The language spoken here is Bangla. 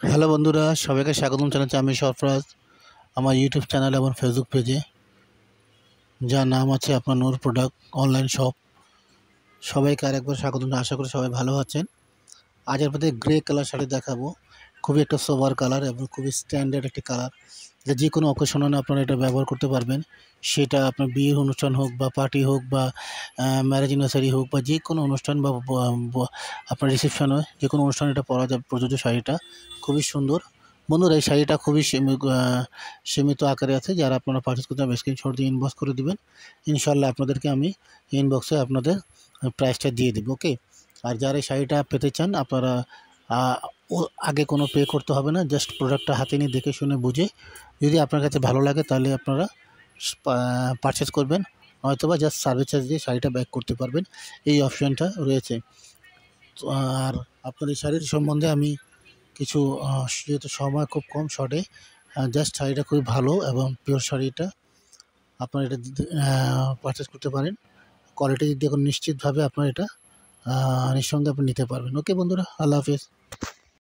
হ্যালো বন্ধুরা, সবাইকে স্বাগতম জানাচ্ছি। আমি সরফরাজ আমার ইউটিউব চ্যানেল এবং ফেসবুক পেজে, যার নাম আছে আপনার নূর প্রোডাক্ট অনলাইন শপ। সবাইকে আরেকবার স্বাগতম। আশা করি সবাই ভালো আছেন। আজ আপনাদের গ্রে কালার শাড়ি দেখাবো। খুবই একটা সোবার কালার এবং খুবই স্ট্যান্ডার্ড একটি কালার, যে কোনো অকেশনে আপনারা এটা ব্যবহার করতে পারবেন। সেটা আপনার বিয়ের অনুষ্ঠান হোক বা পার্টি হোক বা ম্যারেজ অ্যানিভার্সারি হোক বা যে কোনো অনুষ্ঠান বা আপনার রিসেপশন হয়, যে কোনো অনুষ্ঠানে এটা পরা যাবে। প্রযোজ্য শাড়িটা খুবই সুন্দর। বন্ধুরা, এই শাড়িটা খুবই সীমিত আকারে আছে। যারা আপনারা পারচেস করতে হবে স্ক্রিনশট দিয়ে ইনবক্স করে দিবেন। ইনশাল্লাহ আপনাদেরকে আমি ইনবক্সে আপনাদের প্রাইসটা দিয়ে দেবো। ওকে। আর যারা এই শাড়িটা পেতে চান, আপনারা আগে কোনো পে করতে হবে না। জাস্ট প্রোডাক্টটা হাতে নিয়ে দেখে শুনে বুঝে যদি আপনার কাছে ভালো লাগে তাহলে আপনারা পারচেস করবেন, হয়তোবা জাস্ট সার্ভিস চার্জ দিয়ে শাড়িটা ব্যাক করতে পারবেন। এই অপশানটা রয়েছে। আর আপনার এই শাড়ির সম্বন্ধে আমি কিছু, যেহেতু সময় খুব কম শর্টে, জাস্ট শাড়িটা খুবই ভালো এবং পিওর শাড়িটা আপনারা এটা পারচেস করতে পারেন। কোয়ালিটি দিক দিয়ে নিশ্চিতভাবে আপনার এটা নিঃসন্দেহে আপনি নিতে পারবেন। ওকে বন্ধুরা, আল্লাহ হাফিজ।